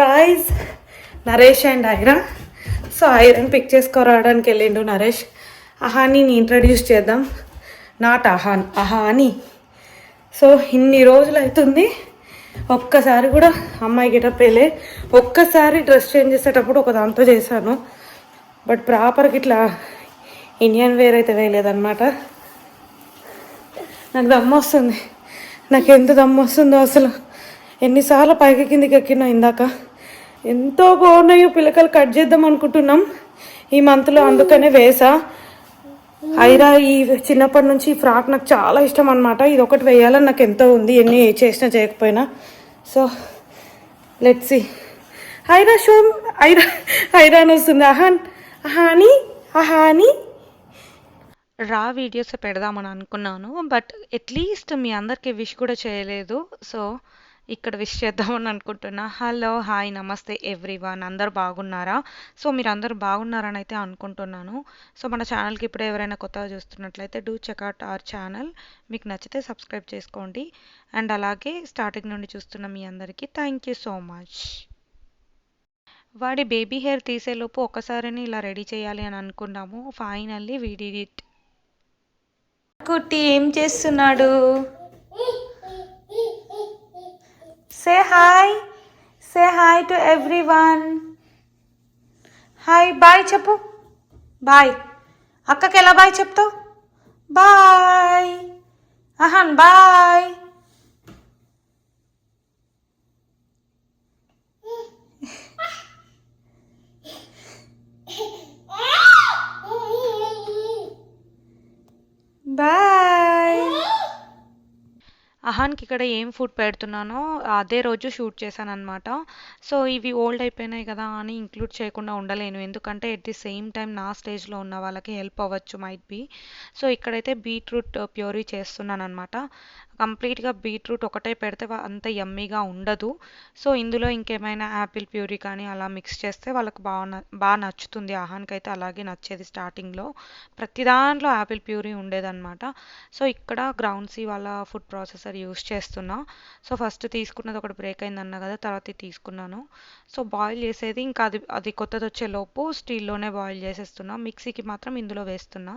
Guys, Naresh and Aira. So ఐరన్ pick చేసుకోరావడానికి వెళ్ళిండు నరేష్. అహానీని ఇంట్రడ్యూస్ చేద్దాం. నాట్ అహాని. సో ఇన్ని రోజులు అవుతుంది, ఒక్కసారి కూడా అమ్మాయి గెటప్ వేయలే. ఒక్కసారి డ్రెస్ చేంజ్ చేసేటప్పుడు ఒక దాంతో చేశాను, బట్ ప్రాపర్గా ఇట్లా ఇండియన్ వేర్ అయితే వేయలేదన్నమాట. నాకు దమ్ము వస్తుంది, నాకు ఎంత దమ్ము వస్తుందో అసలు. ఎన్నిసార్లు పైకి కిందికి ఎక్కినా. ఇందాక ఎంతో బాగున్నాయో పిల్లకలు కట్ చేద్దాం అనుకుంటున్నాం ఈ మంత్లో, అందుకనే వేసా. ఐరా ఈ చిన్నప్పటి నుంచి ఈ ఫ్రాక్ నాకు చాలా ఇష్టం అనమాట. ఇది ఒకటి వేయాలని నాకు ఎంతో ఉంది, ఎన్ని చేసినా చేయకపోయినా. So let's see. Aira show Aira అని వస్తుంది. అహాని రా వీడియోస్ పెడదామని అనుకున్నాను, బట్ అట్లీస్ట్ మీ అందరికీ విష్ కూడా చేయలేదు. సో ఇక్కడ విష్ చేద్దామని అనుకుంటున్నా. హలో, హాయ్, నమస్తే ఎవ్రీవన్. అందరు బాగున్నారా? సో మీరు అందరూ బాగున్నారని అయితే అనుకుంటున్నాను. సో మన ఛానల్కి ఇప్పుడు ఎవరైనా కొత్తగా చూస్తున్నట్లయితే డూ చెక్అవుట్ అవర్ ఛానల్. మీకు నచ్చితే సబ్స్క్రైబ్ చేసుకోండి. అండ్ అలాగే స్టార్టింగ్ నుండి చూస్తున్న మీ అందరికీ థ్యాంక్ యూ సో మచ్. వాడి బేబీ హెయిర్ తీసేలోపు ఒకసారిని ఇలా రెడీ చేయాలి అని అనుకున్నాము. Finally we did it. కుట్టి ఏం చేస్తున్నాడు? Say hi, say hi to everyone. Hi, bye చెప్పు. బాయ్. అక్కకి ఎలా బాయ్ చెప్తావు? బాయ్. అహాన్ బాయ్. బాయ్. అహాన్కి ఇక్కడ ఏం ఫుడ్ పెడుతున్నానో అదే రోజు షూట్ చేశాను అనమాట. సో ఇవి ఓల్డ్ అయిపోయినాయి కదా అని ఇంక్లూడ్ చేయకుండా ఉండలేను, ఎందుకంటే ఎట్ ది సేమ్ టైం నా స్టేజ్లో ఉన్న వాళ్ళకి హెల్ప్ అవ్వచ్చు మైట్ బీ. సో ఇక్కడైతే బీట్రూట్ ప్యూరీ చేస్తున్నాను అనమాట. కంప్లీట్గా బీట్రూట్ ఒకటే పెడితే అంత యమ్మీగా ఉండదు. సో ఇందులో ఇంకేమైనా యాపిల్ ప్యూరీ కానీ అలా మిక్స్ చేస్తే వాళ్ళకి బాగా నచ్చుతుంది. అహాన్కి అయితే అలాగే నచ్చేది స్టార్టింగ్లో. ప్రతి దాంట్లో యాపిల్ ప్యూరీ ఉండేదన్నమాట. సో ఇక్కడ గ్రౌండ్ సీ వాళ్ళ ఫుడ్ ప్రాసెసర్ యూస్ చేస్తున్నా. సో ఫస్ట్ తీసుకున్నది ఒకటి బ్రేక్ అయింది అన్నా కదా, తర్వాత ఇది తీసుకున్నాను. సో బాయిల్ చేసేది ఇంకా అది కొత్తది వచ్చే లోపు స్టీల్లోనే బాయిల్ చేసేస్తున్నా. మిక్సీకి మాత్రం ఇందులో వేస్తున్నా.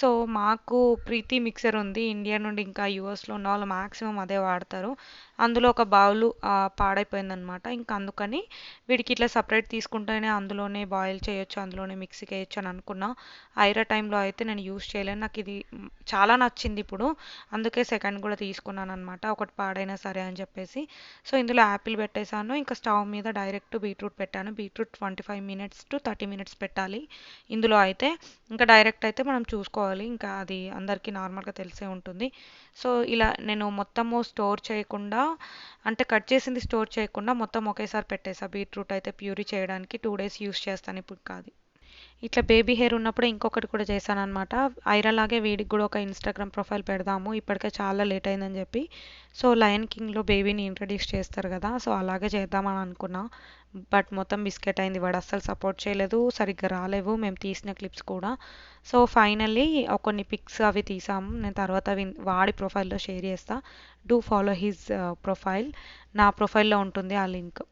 సో మాకు ప్రీతి మిక్సర్ ఉంది, ఇండియా నుండి ఇంకా యూఎస్లో ఉన్న వాళ్ళు మ్యాక్సిమం అదే వాడతారు. అందులో ఒక బౌలు పాడైపోయిందనమాట. ఇంకా అందుకని వీడికి ఇట్లా సపరేట్ తీసుకుంటేనే అందులోనే బాయిల్ చేయొచ్చు, అందులోనే మిక్సీకి వేయచ్చు అని అనుకున్నా. ఐరా టైంలో అయితే నేను యూస్ చేయలేను, నాకు ఇది చాలా నచ్చింది ఇప్పుడు, అందుకే సెకండ్ కూడా తీసుకున్నాను అనమాట, ఒకటి పాడైనా సరే అని చెప్పేసి. సో ఇందులో యాపిల్ పెట్టేశాను, ఇంకా స్టవ్ మీద డైరెక్ట్ బీట్రూట్ పెట్టాను. బీట్రూట్ 25 minutes to 30 minutes పెట్టాలి ఇందులో అయితే. ఇంకా డైరెక్ట్ అయితే మనం చూసుకోవాలి, ఇంకా అది అందరికీ నార్మల్గా తెలిసే ఉంటుంది. సో ఇలా నేను మొత్తము స్టోర్ చేయకుండా, అంటే కట్ చేసింది స్టోర్ చేయకుండా మొత్తం ఒకేసారి పెట్టేసా. బీట్రూట్ అయితే ప్యూరీ చేయడానికి 2 days యూస్ చేస్తాను ఇప్పుడు కాదు. ఇట్లా బేబీ హెయిర్ ఉన్నప్పుడు ఇంకొకటి కూడా చేశాను అనమాట. ఐరాలాగే వీడికి కూడా ఒక ఇన్స్టాగ్రామ్ ప్రొఫైల్ పెడదాము, ఇప్పటికే చాలా లేట్ అయిందని చెప్పి. సో లయన్ కింగ్లో బేబీని ఇంట్రడ్యూస్ చేస్తారు కదా, సో అలాగే చేద్దామని అనుకున్నా. బట్ మొత్తం బిస్కెట్ అయింది, వాడు అస్సలు సపోర్ట్ చేయలేదు, సరిగ్గా రాలేవు మేము తీసిన క్లిప్స్ కూడా. సో ఫైనల్లీ కొన్ని పిక్స్ అవి తీసాము, నేను తర్వాత వాడి ప్రొఫైల్లో షేర్ చేస్తా. డూ ఫాలో హిజ్ ప్రొఫైల్, నా ప్రొఫైల్లో ఉంటుంది ఆ లింక్.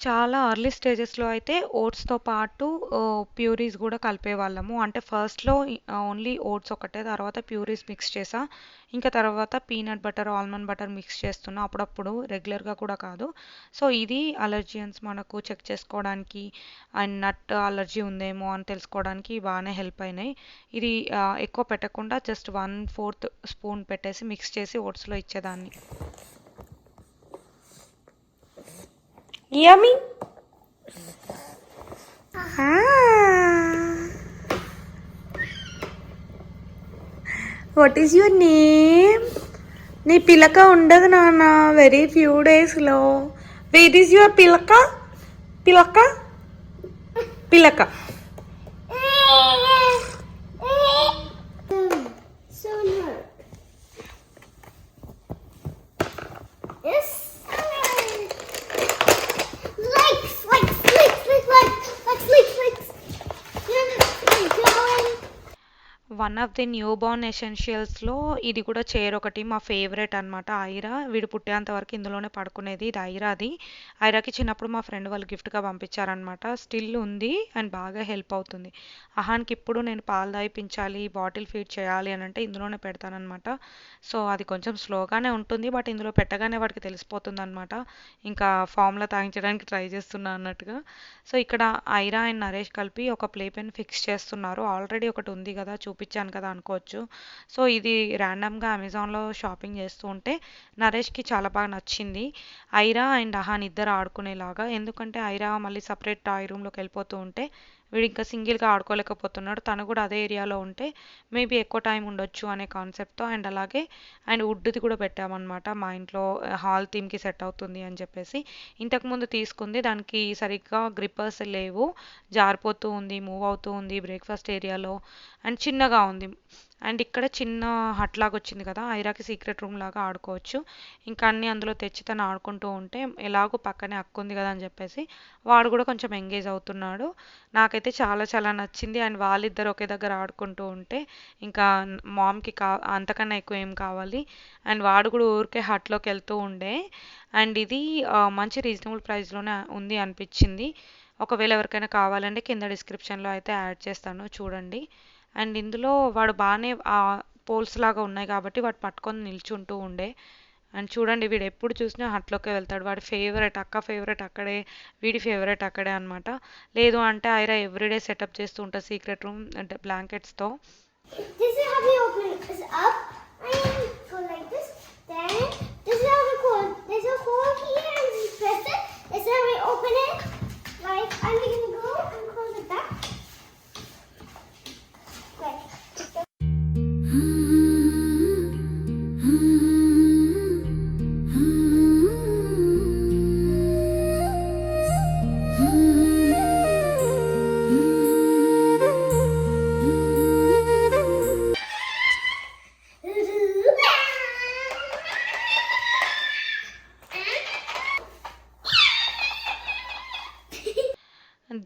చాలా ఎర్లీ స్టేజెస్లో అయితే ఓట్స్తో పాటు ప్యూరీస్ కూడా కలిపేవాళ్ళము. అంటే ఫస్ట్లో ఓన్లీ ఓట్స్ ఒకటే, తర్వాత ప్యూరీస్ మిక్స్ చేసా. ఇంకా తర్వాత peanut butter, almond butter mix చేస్తున్నా అప్పుడప్పుడు, రెగ్యులర్గా కూడా కాదు. సో ఇది అలర్జియన్స్ మనకు చెక్ చేసుకోవడానికి అండ్ నట్ అలర్జీ ఉందేమో అని తెలుసుకోవడానికి బాగానే హెల్ప్ అయినాయి. ఇది ఎక్కువ పెట్టకుండా జస్ట్ 1/4 స్పూన్ పెట్టేసి మిక్స్ చేసి ఓట్స్లో ఇచ్చేదాన్ని. Yummy. What is your name? నీ పిలక ఉండదు నాన్న, వెరీ ఫ్యూ డేస్లో. వేర్ ఈజ్ యువర్ పిలక? పిలక పిలక. One of the newborn ఎసెన్షియల్స్లో ఇది కూడా చైర్ ఒకటి మా ఫేవరెట్ అనమాట. ఐరా వీడు పుట్టేంత వరకు ఇందులోనే పడుకునేది. ఇది ఐరాది. ఐరాకి చిన్నప్పుడు మా ఫ్రెండ్ వాళ్ళు గిఫ్ట్గా పంపించారనమాట. స్టిల్ ఉంది అండ్ బాగా హెల్ప్ అవుతుంది. అహాన్కి ఇప్పుడు నేను పాలు తాగిపించాలి, బాటిల్ ఫీడ్ చేయాలి అని అంటే ఇందులోనే పెడతానమాట. సో అది కొంచెం స్లోగానే ఉంటుంది, బట్ ఇందులో పెట్టగానే వాడికి తెలిసిపోతుంది అనమాట. ఇంకా ఫామ్లో తాగించడానికి ట్రై చేస్తున్నా అన్నట్టుగా. సో ఇక్కడ ఐరా అండ్ నరేష్ కలిపి ఒక ప్లే పెన్ ఫిక్స్ చేస్తున్నారు. ఆల్రెడీ ఒకటి ఉంది కదా, చూపించాను కదా అనుకోవచ్చు. సో ఇది ర్యాండమ్గా అమెజాన్లో షాపింగ్ చేస్తూ ఉంటే నరేష్కి చాలా బాగా నచ్చింది. ఐరా అండ్ అహాన్ ఇద్దరు ఆడుకునేలాగా. ఎందుకంటే ఐరా మళ్ళీ సపరేట్ టాయ్ రూమ్లోకి వెళ్ళిపోతూ ఉంటే వీడు ఇంకా సింగిల్గా ఆడుకోలేకపోతున్నాడు. తను కూడా అదే ఏరియాలో ఉంటే మేబీ ఎక్కువ టైం ఉండొచ్చు అనే కాన్సెప్ట్తో. అండ్ అలాగే అండ్ వుడ్ది కూడా పెట్టామన్నమాట. మా ఇంట్లో హాల్ థీమ్కి సెట్ అవుతుంది అని చెప్పేసి. ఇంతకుముందు తీసుకుంది, దానికి సరిగ్గా గ్రిప్పర్స్ లేవు, జారిపోతూ ఉంది, మూవ్ అవుతూ ఉంది బ్రేక్ఫాస్ట్ ఏరియాలో, అండ్ చిన్నగా ఉంది. అండ్ ఇక్కడ చిన్న హట్ లాగా వచ్చింది కదా, ఐరాకి సీక్రెట్ రూమ్ లాగా ఆడుకోవచ్చు. ఇంకా అన్నీ అందులో తెచ్చి తను ఆడుకుంటూ ఉంటే ఎలాగో పక్కనే అక్క ఉంది కదా అని చెప్పేసి వాడు కూడా కొంచెం ఎంగేజ్ అవుతున్నాడు. నాకైతే చాలా చాలా నచ్చింది. అండ్ వాళ్ళిద్దరు ఒకే దగ్గర ఆడుకుంటూ ఉంటే ఇంకా మామ్కి అంతకన్నా ఎక్కువ ఏం కావాలి. అండ్ వాడు కూడా ఊరికే హట్లోకి వెళ్తూ ఉండే. అండ్ ఇది మంచి రీజనబుల్ ప్రైస్లోనే ఉంది అనిపించింది. ఒకవేళ ఎవరికైనా కావాలంటే కింద డిస్క్రిప్షన్లో అయితే యాడ్ చేస్తాను, చూడండి. అండ్ ఇందులో వాడు బాగానే పోల్స్ లాగా ఉన్నాయి కాబట్టి వాడు పట్టుకొని నిల్చుంటూ ఉండే. అండ్ చూడండి, వీడు ఎప్పుడు చూసినా హట్లోకే వెళ్తాడు. వాడి ఫేవరెట్, అక్క ఫేవరెట్ అక్కడే, వీడి ఫేవరెట్ అక్కడే అనమాట. లేదు అంటే ఐరా ఎవ్రీడే సెటప్ చేస్తూ ఉంటుంది సీక్రెట్ రూమ్ అంటే బ్లాంకెట్స్తో. This is how we open this up and go like this. Then this is how we close. There's a hole here and we press it. This is how we open it. Like and we can go and close it back. Okay.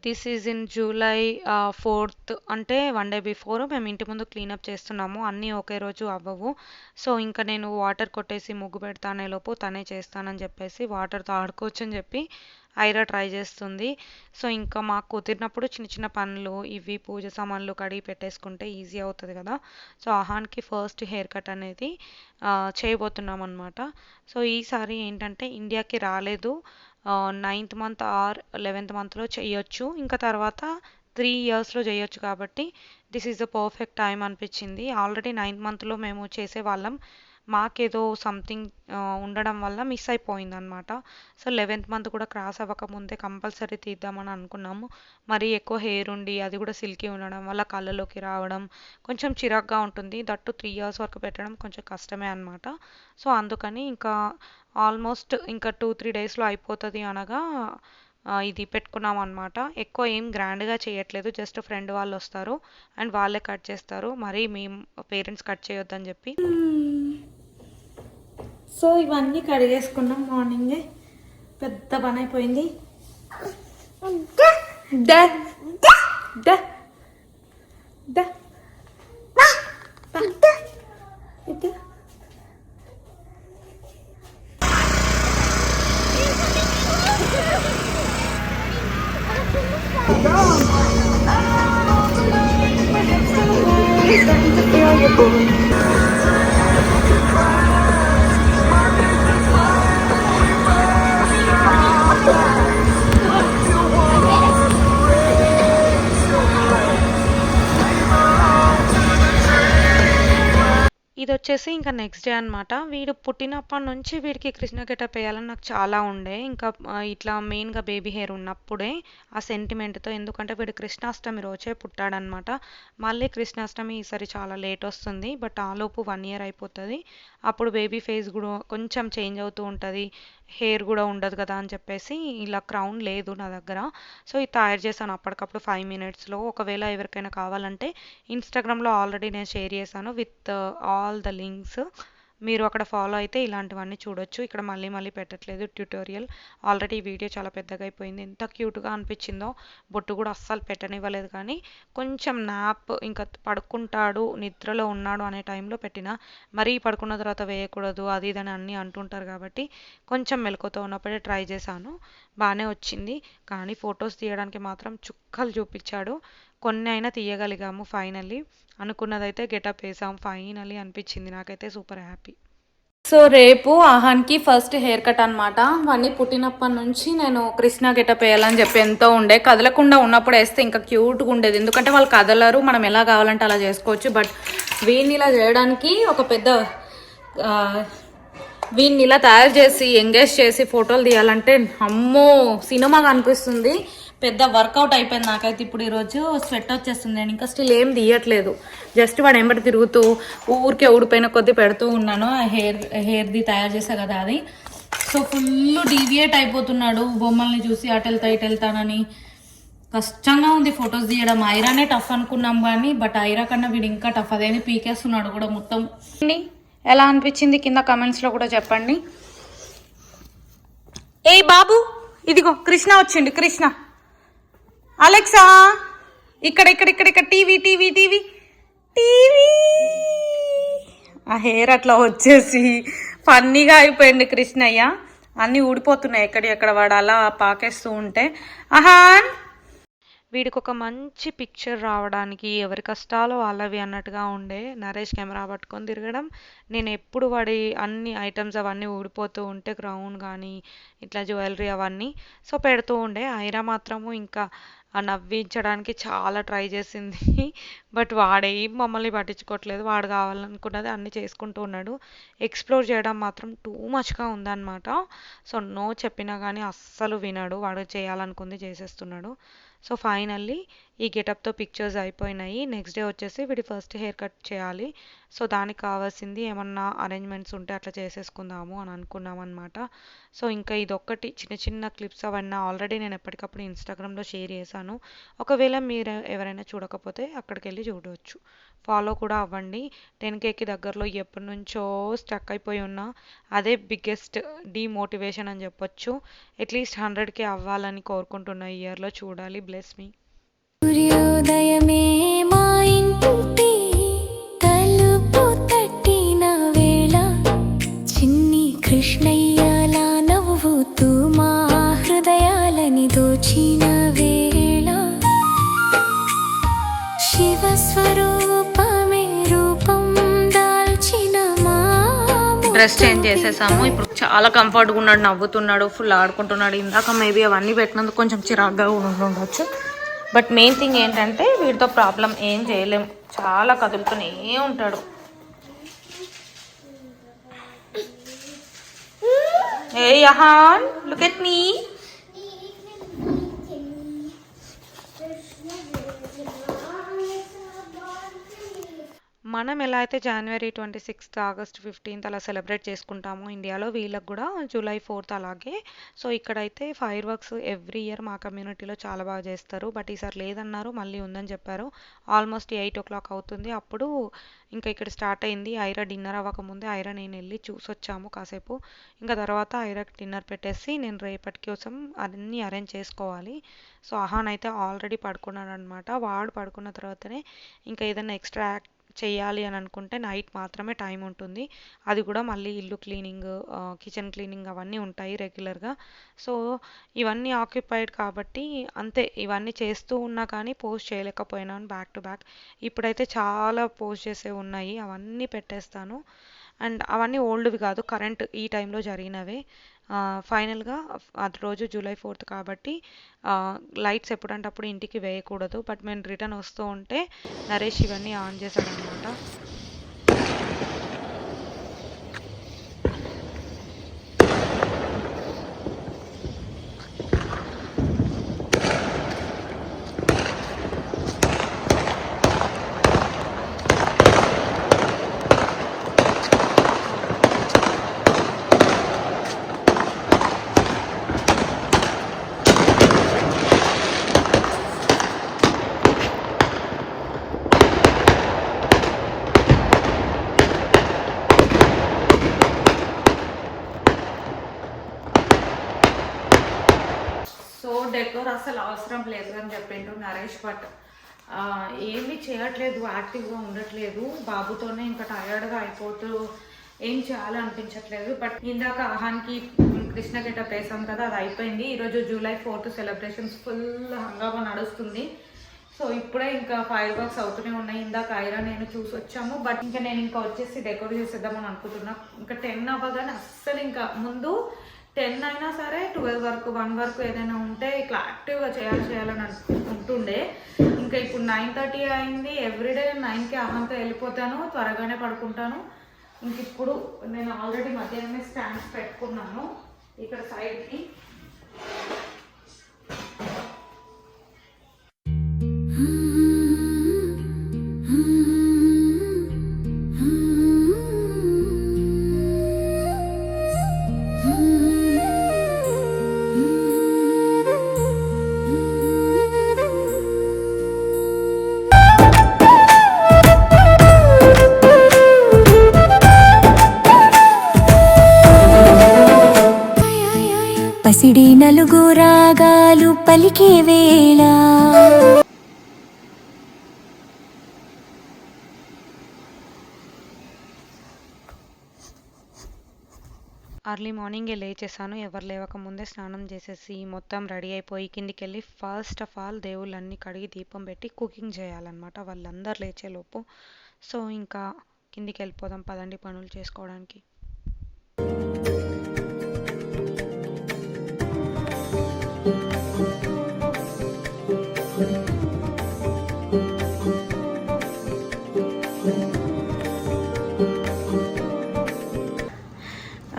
This is in July 4th, అంటే 1 day before మేము ఇంటి ముందు cleanup చేస్తున్నాము. అన్నీ ఒకే రోజు అవ్వవు. So ఇంకా నేను వాటర్ కొట్టేసి ముగ్గు పెడతానే లోపు తనే చేస్తానని చెప్పేసి వాటర్తో ఆడుకోవచ్చు అని చెప్పి ఐరా ట్రై చేస్తుంది. సో ఇంకా మాకు కుదిరినప్పుడు చిన్న చిన్న పనులు ఇవి పూజ సామాన్లు కడిగి పెట్టేసుకుంటే ఈజీ అవుతుంది కదా. సో అహాన్కి ఫస్ట్ హెయిర్ కట్ అనేది చేయబోతున్నాం అనమాట. సో ఈసారి ఏంటంటే ఇండియాకి రాలేదు, 9th మంత్ ఆర్ 11th మంత్లో చేయొచ్చు. ఇంకా తర్వాత 3 ఇయర్స్లో చేయొచ్చు కాబట్టి this is the perfect time అనిపించింది. ఆల్రెడీ 9th మంత్లో మేము చేసేవాళ్ళం, మాకేదో సంథింగ్ ఉండడం వల్ల మిస్ అయిపోయిందనమాట. సో 11th మంత్ కూడా క్రాస్ అవ్వకముందే కంపల్సరీ తీద్దామని అనుకున్నాము. మరీ ఎక్కువ హెయిర్ ఉండి అది కూడా సిల్కీ ఉండడం వల్ల కళ్ళలోకి రావడం కొంచెం చిరాగ్గా ఉంటుంది. దట్టు 3 ఇయర్స్ వరకు పెట్టడం కొంచెం కష్టమే అనమాట. సో అందుకని ఇంకా ఆల్మోస్ట్ ఇంకా 2-3 డేస్లో అయిపోతుంది అనగా ఇది పెట్టుకున్నాం అనమాట. ఎక్కువ ఏం గ్రాండ్గా చేయట్లేదు, జస్ట్ ఫ్రెండ్ వాళ్ళు వస్తారు అండ్ వాళ్ళే కట్ చేస్తారు, మరీ మేము పేరెంట్స్ కట్ చేయొద్దని చెప్పి. సో ఇవన్నీ కడిగేసుకున్నాం మార్నింగే, పెద్ద పని అయిపోయింది. డా డా డా ఇటు ఇది వచ్చేసి ఇంకా నెక్స్ట్ డే అనమాట. వీడు పుట్టినప్పటి నుంచి వీడికి కృష్ణ గెటప్ వేయాలని నాకు చాలా ఉండే. ఇంకా ఇట్లా మెయిన్గా బేబీ హెయిర్ ఉన్నప్పుడే ఆ సెంటిమెంట్తో, ఎందుకంటే వీడు కృష్ణాష్టమి రోజే పుట్టాడనమాట. మళ్ళీ కృష్ణాష్టమి ఈసారి చాలా లేట్ వస్తుంది, బట్ ఆలోపు 1 year అయిపోతుంది. అప్పుడు బేబీ ఫేస్ కూడా కొంచెం చేంజ్ అవుతూ ఉంటుంది, హెయిర్ కూడా ఉండదు కదా అని చెప్పేసి ఇలా క్రౌన్ లేదు నా దగ్గర. సో ఇది తయారు చేశాను అప్పటికప్పుడు 5 minutesలో. ఒకవేళ ఎవరికైనా కావాలంటే ఇన్స్టాగ్రామ్లో ఆల్రెడీ నేను షేర్ చేశాను విత్ ఆల్ ద లింక్స్. మీరు అక్కడ ఫాలో అయితే ఇలాంటివన్నీ చూడొచ్చు. ఇక్కడ మళ్ళీ మళ్ళీ పెట్టట్లేదు ట్యుటోరియల్. ఆల్రెడీ వీడియో చాలా పెద్దగా అయిపోయింది. ఎంత క్యూట్గా అనిపించిందో. బొట్టు కూడా అస్సలు పెట్టనివ్వలేదు, కానీ కొంచెం నాప్ ఇంకా పడుకుంటాడు, నిద్రలో ఉన్నాడు అనే టైంలో పెట్టిన. మరీ పడుకున్న తర్వాత వేయకూడదు అది ఇదని అన్నీ అంటుంటారు కాబట్టి కొంచెం మెలకువతో ఉన్నప్పుడే ట్రై చేశాను. బాగానే వచ్చింది, కానీ ఫొటోస్ తీయడానికి మాత్రం చుక్కలు చూపించాడు. కొన్ని అయినా తీయగలిగాము ఫైనల్లీ. అనుకున్నదైతే గెటప్ వేసాం ఫైనల్లీ అనిపించింది. నాకైతే సూపర్ హ్యాపీ. సో రేపు ఆహాన్కి ఫస్ట్ హెయిర్ కట్ అనమాట. వాడిని పుట్టినప్పటి నుంచి నేను కృష్ణ గెటప్ వేయాలని చెప్పి ఎంతో ఉండే. కదలకుండా ఉన్నప్పుడు వేస్తే ఇంకా క్యూట్గా ఉండేది, ఎందుకంటే వాళ్ళు కదలరు, మనం ఎలా కావాలంటే అలా చేసుకోవచ్చు. బట్ వీడిని ఇలా చేయడానికి ఒక పెద్ద వీడిని ఇలా తయారు చేసి ఎంగేజ్ చేసి ఫోటోలు తీయాలంటే అమ్మో సినిమాగా అనిపిస్తుంది. పెద్ద వర్కౌట్ అయిపోయింది నాకైతే. ఇప్పుడు ఈరోజు స్వెట్ వచ్చేస్తుంది, నేను ఇంకా స్టిల్ ఏం తీయట్లేదు. జస్ట్ వాడు ఎంబడి తిరుగుతూ ఊరికే ఊడిపోయిన కొద్దీ పెడుతూ ఉన్నాను. హెయిర్ది తయారు చేసా కదా అది. సో ఫుల్ డీవియేట్ అయిపోతున్నాడు బొమ్మల్ని చూసి, అటు వెళ్తా ఇటు వెళ్తానని. కష్టంగా ఉంది ఫొటోస్ తీయడం. ఐరానే టఫ్ అనుకున్నాం కానీ బట్ ఐరా కన్నా వీడు ఇంకా టఫ్. అదేమి పీకేస్తున్నాడు కూడా మొత్తం. ఎలా అనిపించింది కింద కమెంట్స్లో కూడా చెప్పండి. ఏయ్ బాబు, ఇదిగో కృష్ణ వచ్చిండు. కృష్ణ, అలెక్సా ఇక్కడ ఇక్కడ ఇక్కడ ఇక్కడ టీవీ టీవీ టీవీ టీవీ. ఆ హెయిర్ అట్లా వచ్చేసి ఫన్నీగా అయిపోయింది కృష్ణయ్య. అన్నీ ఊడిపోతున్నాయి ఎక్కడ వాడు అలా పాకేస్తూ ఉంటే. ఆహాన్, వీడికి ఒక మంచి పిక్చర్ రావడానికి ఎవరి కష్టాలు వాళ్ళవి అన్నట్టుగా ఉండే నరేష్ కెమెరా పట్టుకొని తిరగడం. నేను ఎప్పుడు వాడి అన్ని ఐటమ్స్ అవన్నీ ఊడిపోతూ ఉంటే క్రౌన్ కానీ ఇట్లా జ్యువెలరీ అవన్నీ సో పెడుతూ ఉండే. ఐరా మాత్రము ఇంకా నవ్వించడానికి చాలా ట్రై చేసింది. బట్ వాడేం మమ్మల్ని పట్టించుకోవట్లేదు. వాడు కావాలనుకున్నది అన్నీ చేసుకుంటూ ఉన్నాడు. ఎక్స్ప్లోర్ చేయడం మాత్రం టూ మచ్గా ఉందన్నమాట. సో నో చెప్పినా కానీ అస్సలు వినడు. వాడు చేయాలనుకుంది చేసేస్తున్నాడు. సో ఫైనల్లీ ఈ గెటప్తో పిక్చర్స్ అయిపోయినాయి. నెక్స్ట్ డే వచ్చేసి వీడి ఫస్ట్ హెయిర్ కట్ చేయాలి. సో దానికి కావాల్సింది ఏమన్నా అరేంజ్మెంట్స్ ఉంటే అట్లా చేసేసుకుందాము అని అనుకున్నాం అనమాట. సో ఇంకా ఇదొక్కటి చిన్న చిన్న క్లిప్స్ అవన్నీ ఆల్రెడీ నేను ఎప్పటికప్పుడు ఇన్స్టాగ్రామ్లో షేర్ చేశాను. ఒకవేళ మీరు ఎవరైనా చూడకపోతే అక్కడికి వెళ్ళి చూడవచ్చు. ఫాలో కూడా అవ్వండి. 10Kకి దగ్గరలో ఎప్పటి నుంచో స్టక్ అయిపోయి ఉన్నా. అదే బిగ్గెస్ట్ డీమోటివేషన్ అని చెప్పొచ్చు. అట్లీస్ట్ 100K అవ్వాలని కోరుకుంటున్న ఈ ఇయర్లో. చూడాలి. Bless me. సూర్యోదయమే మా ఇంటి తలుపు తట్టిన వేళ చిన్ని కృష్ణయ్యలా నవ్వుతూ మా హృదయాలని దోచిన వేళ శివస్వరూపమే రూపం దాల్చిన మా డ్రెస్ చేంజ్ చేసేసాము. ఇప్పుడు చాలా కంఫర్ట్గా ఉన్నాడు, నవ్వుతున్నాడు, ఫుల్ ఆడుకుంటున్నాడు. ఇందాక మేబీ అవన్నీ పెట్టినందుకు కొంచెం చిరాగ్గా ఉండొచ్చు. బట్ మెయిన్ థింగ్ ఏంటంటే వీటితో ప్రాబ్లం ఏం చేయలేం, చాలా కదులుతూనే ఉంటాడు. ఏ యహాన్, లుక్ ఎట్ మీ. మనం ఎలా అయితే జనవరి 26th, ఆగస్ట్ 15th అలా సెలబ్రేట్ చేసుకుంటామో ఇండియాలో, వీళ్ళకి కూడా జూలై 4th అలాగే. సో ఇక్కడైతే ఫైర్ వర్క్స్ ఎవ్రీ ఇయర్ మా కమ్యూనిటీలో చాలా బాగా చేస్తారు. బట్ ఈసారి లేదన్నారు, మళ్ళీ ఉందని చెప్పారు. ఆల్మోస్ట్ 8 o'clock అవుతుంది. అప్పుడు ఇంకా ఇక్కడ స్టార్ట్ అయింది. ఐరా డిన్నర్ అవ్వకముందే ఐరా నేను వెళ్ళి చూసొచ్చాము కాసేపు. ఇంకా తర్వాత ఐరాకి డిన్నర్ పెట్టేసి నేను రేపటి కోసం అన్నీ అరేంజ్ చేసుకోవాలి. సో అహాన్ అయితే ఆల్రెడీ పడుకున్నాడు అనమాట. వాడు పడుకున్న తర్వాతనే ఇంకా ఏదైనా ఎక్స్ట్రా చేయాలి అని అనుకుంటే నైట్ మాత్రమే టైం ఉంటుంది. అది కూడా మళ్ళీ ఇల్లు క్లీనింగ్, కిచెన్ క్లీనింగ్ అవన్నీ ఉంటాయి రెగ్యులర్గా. సో ఇవన్నీ ఆక్యుపైడ్ కాబట్టి అంతే. ఇవన్నీ చేస్తూ ఉన్నా కానీ పోస్ట్ చేయలేకపోయినాను బ్యాక్ టు బ్యాక్. ఇప్పుడైతే చాలా పోస్ట్ చేసే ఉన్నాయి, అవన్నీ పెట్టేస్తాను. అండ్ అవన్నీ ఓల్డ్వి కాదు, కరెంట్ ఈ టైంలో జరిగినవే. ఫైనల్గా అది రోజు జూలై 4th కాబట్టి లైట్స్ ఎప్పుడంటే అప్పుడు ఇంటికి వేయకూడదు. బట్ మేము రిటర్న్ వస్తూ ఉంటే నరేష్ ఇవన్నీ ఆన్ చేశాడనమాట. డెకోర్ అసలు అవసరం లేదు అని చెప్పిండు నరేష్. బట్ ఏమీ చేయట్లేదు, యాక్టివ్గా ఉండట్లేదు. బాబుతోనే ఇంకా టయర్డ్గా అయిపోతూ ఏం చేయాలో అనిపించట్లేదు. బట్ ఇందాక ఆహాన్కి కృష్ణ గెటప్ వేసాం కదా, అది అయిపోయింది. ఈరోజు జూలై 4th సెలబ్రేషన్స్ ఫుల్ హంగామా నడుస్తుంది. సో ఇప్పుడే ఇంకా ఫైర్ వర్క్స్ అవుతూనే ఉన్నాయి. ఇందాక ఐరా నేను చూసి వచ్చాము. బట్ ఇంకా నేను ఇంకా వచ్చేసి డెకోర్ చేసేద్దామని అనుకుంటున్నా. ఇంకా 10 అవ్వగానే అస్సలు ఇంకా ముందు 10 అయినా సరే 12 వరకు 1 వరకు ఏదైనా ఉంటే ఇట్లా యాక్టివ్గా చేయాలని అనుకుంటుండే. ఇంకా ఇప్పుడు 9:30 అయింది. ఎవ్రీడే 9కి ఆహాంతో వెళ్ళిపోతాను, త్వరగానే పడుకుంటాను. ఇంక ఇప్పుడు నేను ఆల్రెడీ మధ్యాహ్నమే స్టాండ్స్ పెట్టుకున్నాను ఇక్కడ సైడ్కి. పసిడి నలుగు రాగాలు పలికే వేళ అర్లీ మార్నింగే లేచేసాను. ఎవరు లేవక ముందే స్నానం చేసేసి మొత్తం రెడీ అయిపోయి కిందికి వెళ్ళి ఫస్ట్ ఆఫ్ ఆల్ దేవుళ్ళన్నీ కడిగి దీపం పెట్టి కుకింగ్ చేయాలన్నమాట వాళ్ళందరూ లేచేలోపు. సో ఇంకా కిందికి వెళ్ళిపోదాం పదండి పనులు చేసుకోవడానికి.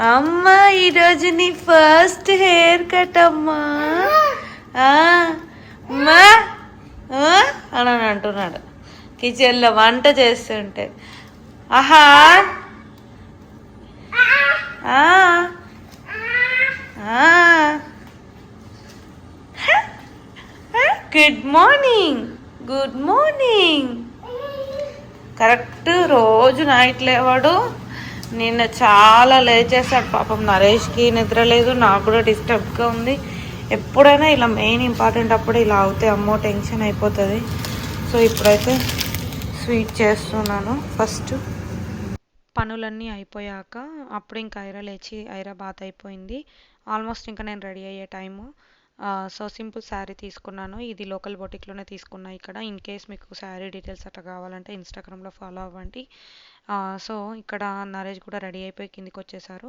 అమ్మా ఈరోజు నీ ఫస్ట్ హెయిర్ కట్ అమ్మా అమ్మా అని అంటున్నాడు కిచెన్లో వంట చేస్తుంటే. ఆహా good morning, good morning. Correct రోజు నైట్ లేవాడు. నిన్న చాలా లేచేసాడు పాపం. నరేష్కి నిద్ర లేదు, నాకు కూడా డిస్టర్బ్గా ఉంది. ఎప్పుడైనా ఇలా మెయిన్ ఇంపార్టెంట్ అప్పుడు ఇలా అవుతే అమ్మో టెన్షన్ అయిపోతుంది. సో ఇప్పుడైతే స్వీట్ చేస్తున్నాను. ఫస్ట్ పనులన్నీ అయిపోయాక అప్పుడు ఇంకా ఐరా లేచి ఐరా బాత్ అయిపోయింది. ఆల్మోస్ట్ ఇంకా నేను రెడీ అయ్యే టైము. సో సింపుల్ శారీ తీసుకున్నాను. ఇది లోకల్ బొటిక్లోనే తీసుకున్నా ఇక్కడ. ఇన్ కేస్ మీకు శారీ డీటెయిల్స్ అట్లా కావాలంటే ఇన్స్టాగ్రామ్లో ఫాలో అవ్వండి. సో ఇక్కడ నరేష్ కూడా రెడీ అయిపోయి కిందికి వచ్చేసారు.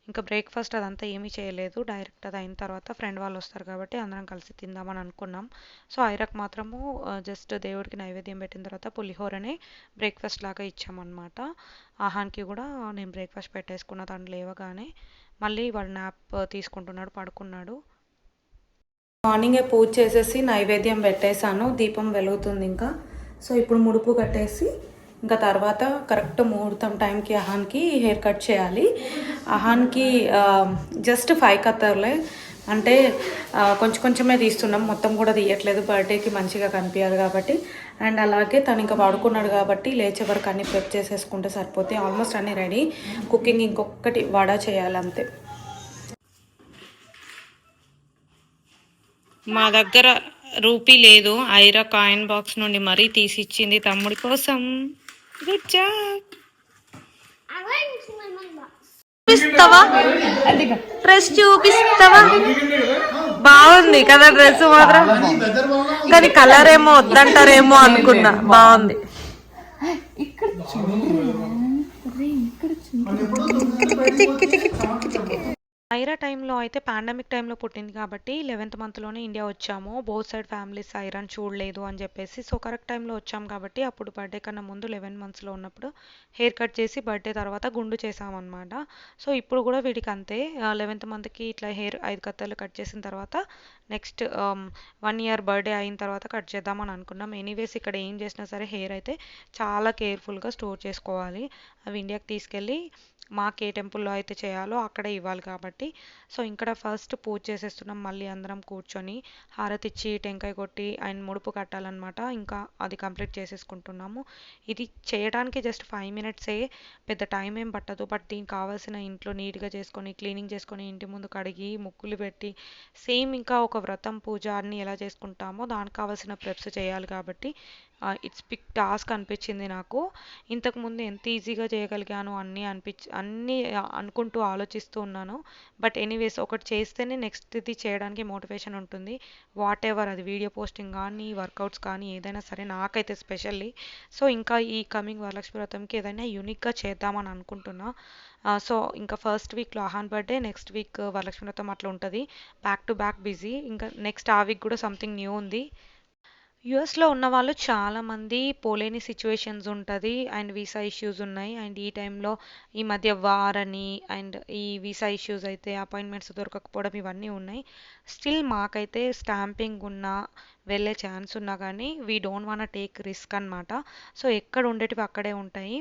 ఇంకా బ్రేక్ఫాస్ట్ అదంతా ఏమీ చేయలేదు. డైరెక్ట్ అది అయిన తర్వాత ఫ్రెండ్ వాళ్ళు వస్తారు కాబట్టి అందరం కలిసి తిందామని అనుకున్నాం. సో ఐరాకు మాత్రము జస్ట్ దేవుడికి నైవేద్యం పెట్టిన తర్వాత పులిహోరనే బ్రేక్ఫాస్ట్ లాగా ఇచ్చామన్నమాట. ఆహాన్కి కూడా నేను బ్రేక్ఫాస్ట్ పెట్టేసుకున్న తను లేవగానే. మళ్ళీ వాడు నాప్ తీసుకుంటున్నాడు, పడుకున్నాడు. మార్నింగే పూజ చేసేసి నైవేద్యం పెట్టేశాను. దీపం వెలుగుతుంది ఇంకా. సో ఇప్పుడు ముడుపు కట్టేసి ఇంకా తర్వాత కరెక్ట్ ముహూర్తం టైంకి అహాన్కి హెయిర్ కట్ చేయాలి. అహాన్కి జస్ట్ 5 కత్తర్లే, అంటే కొంచెం కొంచెమే తీస్తున్నాం, మొత్తం కూడా తీయట్లేదు. బర్త్డేకి మంచిగా కనిపించాలి కాబట్టి. అండ్ అలాగే తను ఇంకా పడుకున్నాడు కాబట్టి లేచే వరకు అన్నీ ప్రిప్ చేసేసుకుంటే సరిపోతాయి. ఆల్మోస్ట్ అన్నీ రెడీ. కుకింగ్ ఇంకొకటి వడ చేయాలి అంతే. మా దగ్గర రూపీ లేదు. ఐరా కాయిన్ బాక్స్ నుండి మరీ తీసి ఇచ్చింది తమ్ముడి కోసం. Good job. చూపిస్తావా? డ్రెస్ చూపిస్తావా? బాగుంది కదా డ్రెస్ మాత్రం, కానీ కలర్ ఏమో వద్దంటారేమో అనుకున్నా. బాగుంది. ఐరా టైంలో అయితే పాండమిక్ టైంలో పుట్టింది కాబట్టి 11th మంత్లోనే ఇండియా వచ్చాము. బోత్ సైడ్ ఫ్యామిలీస్ ఐరాని చూడలేదు అని చెప్పేసి. సో కరెక్ట్ టైంలో వచ్చాం కాబట్టి అప్పుడు బర్త్డే కన్నా ముందు 11 మంత్స్లో ఉన్నప్పుడు హెయిర్ కట్ చేసి బర్త్డే తర్వాత గుండు చేసామన్నమాట. సో ఇప్పుడు కూడా వీడికి అంతే. 11th మంత్కి ఇట్లా హెయిర్ 5 కత్తలు కట్ చేసిన తర్వాత నెక్స్ట్ 1 year బర్త్డే అయిన తర్వాత కట్ చేద్దామని అనుకున్నాం. ఎనీవేస్ ఇక్కడ ఏం చేసినా సరే హెయిర్ అయితే చాలా కేర్ఫుల్గా స్టోర్ చేసుకోవాలి. అవి ఇండియాకి తీసుకెళ్ళి మాకు ఏ టెంపుల్లో అయితే చేయాలో అక్కడే ఇవ్వాలి కాబట్టి సో ఇక్కడ ఫస్ట్ పూజ చేసేస్తున్నాం. మళ్ళీ అందరం కూర్చొని హారతి ఇచ్చి టెంకాయ కొట్టి అండ్ ముడుపు కట్టాలన్నమాట. ఇంకా అది కంప్లీట్ చేసేసుకుంటున్నాము. ఇది చేయడానికి జస్ట్ 5 మినిట్సే, పెద్ద టైం ఏం పట్టదు. బట్ దీనికి కావాల్సిన ఇంట్లో నీట్గా చేసుకొని క్లీనింగ్ చేసుకొని ఇంటి ముందు కడిగి ముగ్గులు పెట్టి సేమ్ ఇంకా ఒక వ్రతం పూజ అన్నీ ఎలా చేసుకుంటామో దానికి కావాల్సిన ప్రెప్స్ చేయాలి కాబట్టి ఇట్స్ బిగ్ టాస్క్ అనిపించింది నాకు. ఇంతకుముందు ఎంత ఈజీగా చేయగలిగాను అన్నీ అనుకుంటూ ఆలోచిస్తూ ఉన్నాను. బట్ ఎనీవేస్ ఒకటి చేస్తేనే నెక్స్ట్ ఇది చేయడానికి మోటివేషన్ ఉంటుంది. వాట్ ఎవర్ అది వీడియో పోస్టింగ్ కానీ వర్కౌట్స్ కానీ ఏదైనా సరే నాకైతే స్పెషల్లీ. సో ఇంకా ఈ కమింగ్ వరలక్ష్మి వ్రతంకి ఏదైనా యూనిక్గా చేద్దామని అనుకుంటున్నా. సో ఇంకా ఫస్ట్ వీక్లో Ahan birthday, next week Varalakshmi వ్రతం అట్లా ఉంటుంది. Back to back busy. ఇంకా నెక్స్ట్ ఆ వీక్ కూడా సంథింగ్ న్యూ ఉంది. యూఎస్లో ఉన్న వాళ్ళు చాలామంది పోలేని సిచ్యువేషన్స్ ఉంటుంది అండ్ వీసా ఇష్యూస్ ఉన్నాయి. అండ్ ఈ టైంలో ఈ మధ్య వార్ అని అండ్ ఈ వీసా ఇష్యూస్ అయితే అపాయింట్మెంట్స్ దొరకకపోవడం ఇవన్నీ ఉన్నాయి. స్టిల్ మాకైతే స్టాంపింగ్ ఉన్నా వెళ్ళే ఛాన్స్ ఉన్నా కానీ we don't want take risk అనమాట. సో ఎక్కడ ఉండేటివి అక్కడే ఉంటాయి.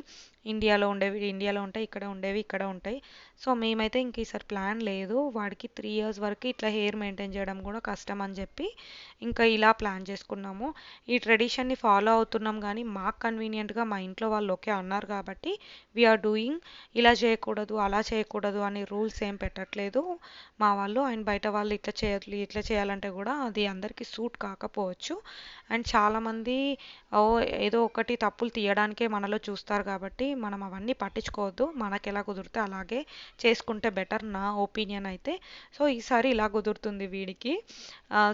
ఇండియాలో ఉండేవి ఇండియాలో ఉంటాయి, ఇక్కడ ఉండేవి ఇక్కడ ఉంటాయి. సో మేమైతే ఇంక ఈసారి ప్లాన్ లేదు. వాడికి 3 ఇయర్స్ వరకు ఇట్లా హెయిర్ మెయింటైన్ చేయడం కూడా కష్టం అని చెప్పి ఇంకా ఇలా ప్లాన్ చేసుకున్నాము. ఈ ట్రెడిషన్ని ఫాలో అవుతున్నాం కానీ మాకు కన్వీనియంట్గా మా ఇంట్లో వాళ్ళు ఓకే అన్నారు కాబట్టి వీఆర్ డూయింగ్. ఇలా చేయకూడదు అలా చేయకూడదు అని రూల్స్ ఏం పెట్టట్లేదు మా వాళ్ళు. అండ్ బయట వాళ్ళు ఇట్లా చేయాలి ఇట్లా చేయాలంటే కూడా అది అందరికీ సూట్ కాకపోవచ్చు. అండ్ చాలామంది ఏదో ఒకటి తప్పులు తీయడానికే మనలో చూస్తారు కాబట్టి మనం అవన్నీ పట్టించుకోవద్దు. మనకి ఎలా కుదిరితే అలాగే చేసుకుంటే బెటర్ నా ఒపీనియన్ అయితే. సో ఈసారి ఇలా కుదురుతుంది వీడికి.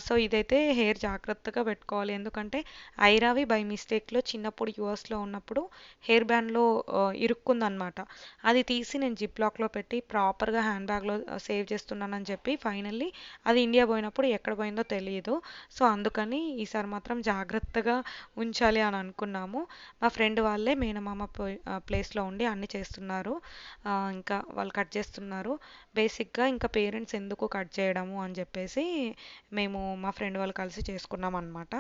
సో ఇదైతే హెయిర్ జాగ్రత్తగా పెట్టుకోవాలి. ఎందుకంటే ఐరావి బై మిస్టేక్లో చిన్నప్పుడు యూఎస్లో ఉన్నప్పుడు హెయిర్ బ్యాండ్లో ఇరుక్కుందనమాట. అది తీసి నేను జిప్ లాక్లో పెట్టి ప్రాపర్గా హ్యాండ్ బ్యాగ్లో సేవ్ చేస్తున్నానని చెప్పి ఫైనల్లీ అది ఇండియా పోయినప్పుడు ఎక్కడ పోయిందో తెలియదు. సో అందుకని ఈసారి మాత్రం జాగ్రత్తగా ఉంచాలి అని అనుకున్నాము. మా ఫ్రెండ్ వాళ్ళే మేనమామ ప్లేస్లో ఉండి అన్నీ చేస్తున్నారు. ఇంకా వాళ్ళు కట్ చేస్తున్నారు. బేసిక్గా ఇంకా పేరెంట్స్ ఎందుకు కట్ చేయడము అని చెప్పేసి మేము మా ఫ్రెండ్ వాళ్ళు కలిసి చేసుకున్నాం అనమాట.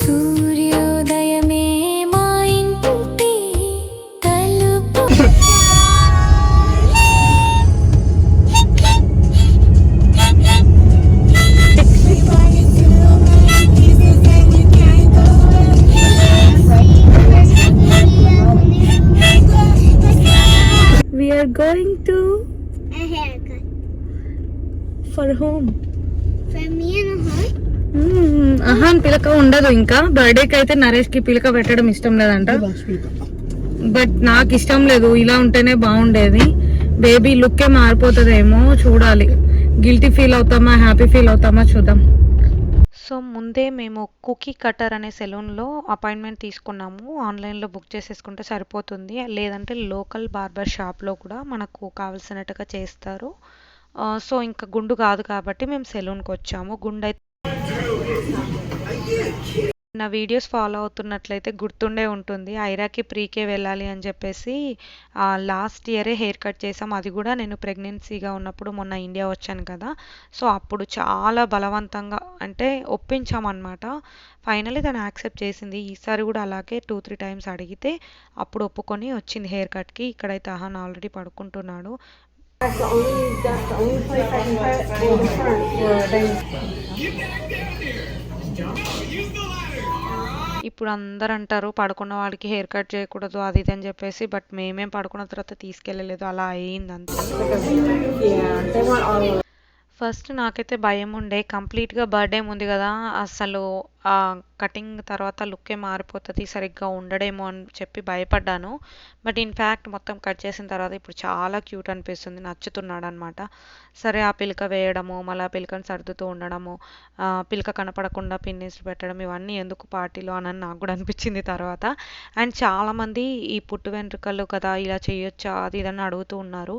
సూర్యోదయమే మా ఇంటి తలుపు. We are going to A haircut. for home. For me and her. Ahan పిలక ఉండదు. ఇంకా బర్త్డేకి అయితే నరేష్ కి పిలక పెట్టడం ఇష్టం లేదంట. బట్ నాకు ఇష్టం లేదు. ఇలా ఉంటేనే బాగుండేది. బేబీ లుక్కే మారిపోతుందేమో చూడాలి. గిల్టీ ఫీల్ అవుతామా హ్యాపీ ఫీల్ అవుతామా చూద్దాం. సో ముందే మేము కుకీ కటర్ అనే సెలూన్లో అపాయింట్మెంట్ తీసుకున్నాము. ఆన్లైన్లో బుక్ చేసేసుకుంటే సరిపోతుంది. లేదంటే లోకల్ బార్బర్ షాప్లో కూడా మనకు కావాల్సినట్టుగా చేస్తారు. సో ఇంకా గుండు కాదు కాబట్టి మేము సెలూన్కి వచ్చాము. గుండు అయితే నా వీడియోస్ ఫాలో అవుతున్నట్లయితే గుర్తుండే ఉంటుంది. ఐరాకి ప్రీకే వెళ్ళాలి అని చెప్పేసి లాస్ట్ ఇయరే హెయిర్ కట్ చేసాం. అది కూడా నేను ప్రెగ్నెన్సీగా ఉన్నప్పుడు మొన్న ఇండియా వచ్చాను కదా. సో అప్పుడు చాలా బలవంతంగా అంటే ఒప్పించామన్నమాట. ఫైనల్లీ తను యాక్సెప్ట్ చేసింది. ఈసారి కూడా అలాగే 2-3 టైమ్స్ అడిగితే అప్పుడు ఒప్పుకొని వచ్చింది హెయిర్ కట్కి. ఇక్కడైతే అహాన్ ఆల్రెడీ పడుకుంటున్నాడు. ఇప్పుడు అందరు అంటారు పడుకున్న వాడికి హెయిర్ కట్ చేయకూడదు అది ఇది అని చెప్పేసి. బట్ మేమేం పడుకున్న తర్వాత తీసుకెళ్ళలేదు, అలా అయ్యింది అంతే. ఫస్ట్ నాకైతే భయం ఉండే, కంప్లీట్గా బర్త్డే ఉంది కదా అసలు కటింగ్ తర్వాత లుక్కే మారిపోతుంది, సరిగ్గా ఉండడేమో అని చెప్పి భయపడ్డాను. బట్ ఇన్ఫ్యాక్ట్ మొత్తం కట్ చేసిన తర్వాత ఇప్పుడు చాలా క్యూట్ అనిపిస్తుంది, నచ్చుతున్నాడు అనమాట. సరే ఆ పిలక వేయడము, మళ్ళీ ఆ పిలకను సర్దుతూ ఉండడము, పిలక కనపడకుండా పిన్నిస్ పెట్టడం, ఇవన్నీ ఎందుకు పార్టీలో అని నాకు కూడా అనిపించింది తర్వాత. అండ్ చాలామంది ఈ పుట్టు వెంట్రుకలు కదా ఇలా చేయొచ్చా అది ఇదని అడుగుతూ ఉన్నారు.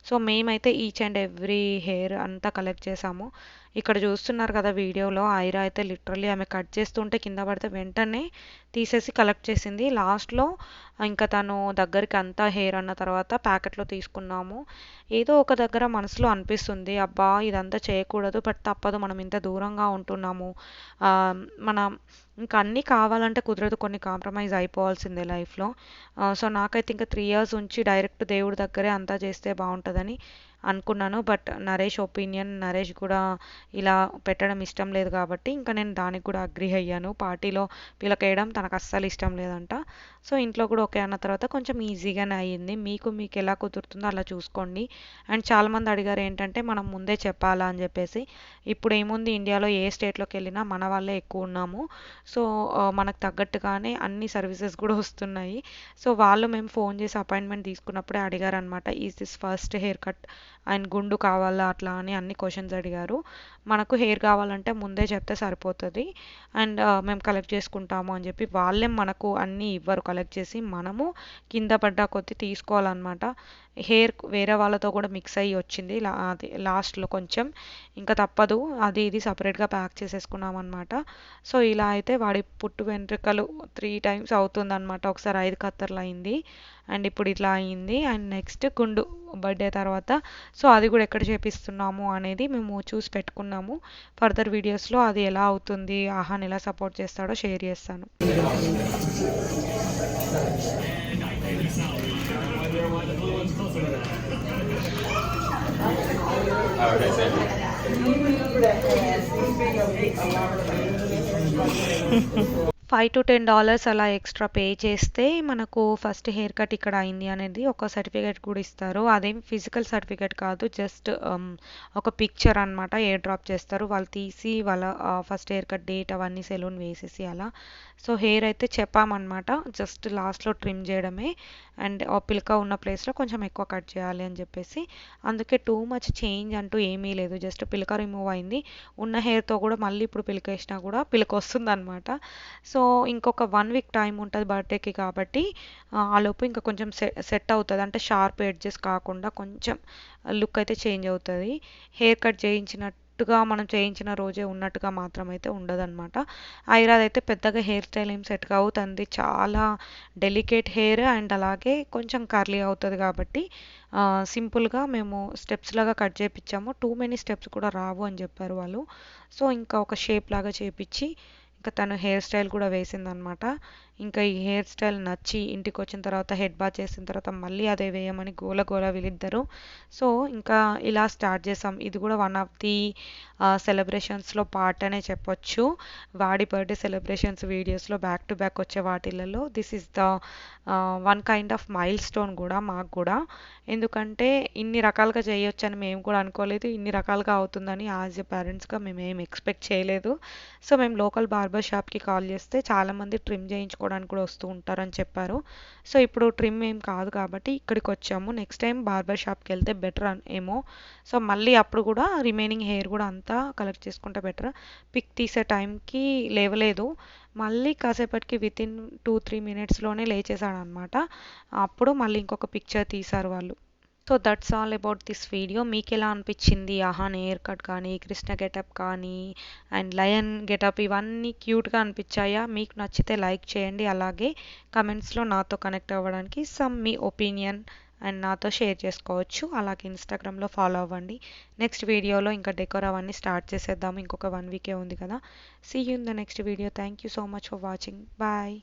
సో మేమైతే ఈచ్ అండ్ ఎవ్రీ హెయిర్ అంతా కలెక్ట్ చేసాము. ఇక్కడ చూస్తున్నారు కదా వీడియోలో, ఐరా అయితే లిటరల్లీ ఆమె కట్ చేస్తుంటే కింద పడితే వెంటనే తీసేసి కలెక్ట్ చేసింది. లాస్ట్‌లో ఇంకా తను దగ్గరికి అంతా హెయిర్ అన్న తర్వాత ప్యాకెట్‌లో తీసుకున్నాము. ఏదో ఒక దగ్గర మనసులో అనిపిస్తుంది, అబ్బా! ఇదంతా చేయకూడదు. బట్ తప్పదు, మనం ఇంత దూరంగా ఉంటున్నాము. మనం ఇంకా అన్నీ కావాలంటే కుదరదు. కొన్ని కాంప్రమైజ్ అయిపోవాల్సిందే లైఫ్‌లో. సో, నాకైతే ఇంకా 3 ఇయర్స్ ఉంచి డైరెక్ట్ దేవుడి దగ్గరే అంతా చేస్తే బావుంటదని అనుకున్నాను. బట్ నరేష్ కూడా ఇలా పెట్టడం ఇష్టం లేదు కాబట్టి ఇంకా నేను దానికి కూడా అగ్రీ అయ్యాను. పార్టీలో పిలకేయడం తనకు అస్సలు ఇష్టం లేదంట. సో, ఇంట్లో కూడా ఓకే అన్న తర్వాత కొంచెం ఈజీగానే అయ్యింది. మీకు ఎలా కుదురుతుందో అలా చూసుకోండి. అండ్ చాలామంది అడిగారు ఏంటంటే మనం ముందే చెప్పాలా అని చెప్పేసి. ఇప్పుడు ఏముంది, ఇండియాలో ఏ స్టేట్‌లోకి వెళ్ళినా మన వాళ్ళే ఎక్కువ ఉన్నాము. సో, మనకు తగ్గట్టుగానే అన్ని సర్వీసెస్ కూడా వస్తున్నాయి. సో, మేము ఫోన్ చేసి అపాయింట్మెంట్ తీసుకున్నప్పుడే అడిగారనమాట. Is this first haircut and గుండు కావాలా అట్లా అని అన్ని క్వశ్చన్స్ అడిగారు. మనకు హెయిర్ కావాలంటే ముందే చెప్తే సరిపోతుంది. అండ్ మేము కలెక్ట్ చేసుకుంటాము అని చెప్పి వాళ్ళే మనకు అన్నీ ఇవ్వరు కలెక్ట్ చేసి. మనము కింద పడ్డ కొద్దీ తీసుకోవాలన్నమాట. హెయిర్ వేరే వాళ్ళతో కూడా మిక్స్ అయ్యి వచ్చింది అది లాస్ట్‌లో కొంచెం. ఇంకా తప్పదు, అది ఇది సపరేట్‌గా ప్యాక్ చేసేసుకున్నాం అనమాట. సో, ఇలా అయితే వాడి పుట్టు వెంట్రుకలు 3 టైమ్స్ అవుతుందన్నమాట. ఒకసారి 5 కత్తెరలు అయింది. అండ్ ఇప్పుడు ఇట్లా అయింది. అండ్ నెక్స్ట్ గుండు బర్త్డే తర్వాత. సో, అది కూడా ఎక్కడ చేపిస్తున్నాము అనేది మేము చూసి పెట్టుకున్నాము. ఫర్దర్ వీడియోస్‌లో అది ఎలా అవుతుంది, ఆహాని ఎలా సపోర్ట్ చేస్తాడో షేర్ చేస్తాను. 5 to $10 అలా ఎక్స్ట్రా పే చేస్తే మనకు ఫస్ట్ హెయిర్ కట్ ఇక్కడ అయింది అనేది ఒక సర్టిఫికేట్ కూడా ఇస్తారు. అదేం ఫిజికల్ సర్టిఫికేట్ కాదు, జస్ట్ ఒక పిక్చర్ అనమాట. ఎయిర్ డ్రాప్ చేస్తారు, వాళ్ళు తీసి వాళ్ళ ఫస్ట్ హెయిర్ కట్ డేట్ అవన్నీ సెలూన్ వేసేసి అలా. సో, హెయిర్ అయితే చెప్పామన్నమాట, జస్ట్ లాస్ట్‌లో ట్రిమ్ చేయడమే. అండ్ పిలక ఉన్న ప్లేస్లో కొంచెం ఎక్కువ కట్ చేయాలి అని చెప్పేసి. అందుకే టూ మచ్ చేంజ్ అంటూ ఏమీ లేదు, జస్ట్ పిలక రిమూవ్ అయింది. ఉన్న హెయిర్తో కూడా మళ్ళీ ఇప్పుడు పిలక వేసినా కూడా పిలక వస్తుంది అనమాట. సో, ఇంకొక 1 వీక్ టైం ఉంటుంది బర్త్డేకి కాబట్టి ఆలోపు ఇంకా కొంచెం సెట్ అవుతుంది. అంటే షార్ప్ ఎడ్జెస్ కాకుండా కొంచెం లుక్ అయితే చేంజ్ అవుతుంది. హెయిర్ కట్ చేయించినట్టుగా మనం చేయించిన రోజే ఉన్నట్టుగా మాత్రం అయితే ఉండదన్నమాట. ఐరాదైతే పెద్దగా హెయిర్ స్టైల్ ఏం సెట్ కావు, తనది చాలా డెలికేట్ హెయిర్ అండ్ అలాగే కొంచెం కర్లీ అవుతుంది కాబట్టి సింపుల్గా మేము స్టెప్స్ లాగా కట్ చేయించాము. టూ మెనీ స్టెప్స్ కూడా రావు అని చెప్పారు వాళ్ళు. సో, ఇంకా ఒక షేప్ లాగా చేపించి ఇంకా తను హెయిర్ స్టైల్ కూడా వేసిందనమాట. ఇంకా ఈ హెయిర్ స్టైల్ నచ్చి ఇంటికి వచ్చిన తర్వాత హెడ్ బాత్ చేసిన తర్వాత మళ్ళీ అదే వేయమని గోల వీళ్ళిద్దరు. సో, ఇంకా ఇలా స్టార్ట్ చేసాం. ఇది కూడా వన్ ఆఫ్ ది సెలబ్రేషన్స్లో పార్ట్ అనే చెప్పొచ్చు. వాడి బర్త్డే సెలబ్రేషన్స్ వీడియోస్లో బ్యాక్ టు బ్యాక్ వచ్చే వాటిలలో this is the one kind of mile stone కూడా మాకు కూడా. ఎందుకంటే ఇన్ని రకాలుగా చేయొచ్చని మేము కూడా అనుకోలేదు, ఇన్ని రకాలుగా అవుతుందని యాజ్ ఎ పేరెంట్స్గా మేము ఏం ఎక్స్పెక్ట్ చేయలేదు. సో, మేము లోకల్ బార్బర్ షాప్కి కాల్ చేస్తే చాలామంది ట్రిమ్ చేయించుకోవడానికి కూడా వస్తూ ఉంటారని చెప్పారు. సో, ఇప్పుడు ట్రిమ్ ఏం కాదు కాబట్టి ఇక్కడికి వచ్చాము. నెక్స్ట్ టైం బార్బర్ షాప్కి వెళ్తే బెటర్ ఏమో. సో, మళ్ళీ అప్పుడు కూడా రిమైనింగ్ హెయిర్ కూడా అంతా కలెక్ట్ చేసుకుంటే బెటర్. పిక్ తీసే టైంకి లేవలేదు, మళ్ళీ కాసేపటికి వితిన్ 2-3 మినిట్స్లోనే లేచేసాడు అనమాట. అప్పుడు మళ్ళీ ఇంకొక పిక్చర్ తీశారు వాళ్ళు. So, that's all about this video. మీకు ఎలా అనిపించింది ఆహాన్ హెయిర్ కట్ కానీ, కృష్ణ గెటప్ కానీ, అండ్ లయన్ గెటప్ ఇవన్నీ క్యూట్గా అనిపించాయా? మీకు నచ్చితే లైక్ చేయండి. అలాగే కమెంట్స్లో నాతో కనెక్ట్ అవ్వడానికి మీ ఒపీనియన్ అండ్ నాతో షేర్ చేసుకోవచ్చు. అలాగే ఇన్స్టాగ్రామ్లో ఫాలో అవ్వండి. నెక్స్ట్ వీడియోలో ఇంకా డెకోర్ అవన్నీ స్టార్ట్ చేసేద్దాము. ఇంకొక 1 వీకే ఉంది కదా. See you in the next video. Thank you so much for watching. Bye.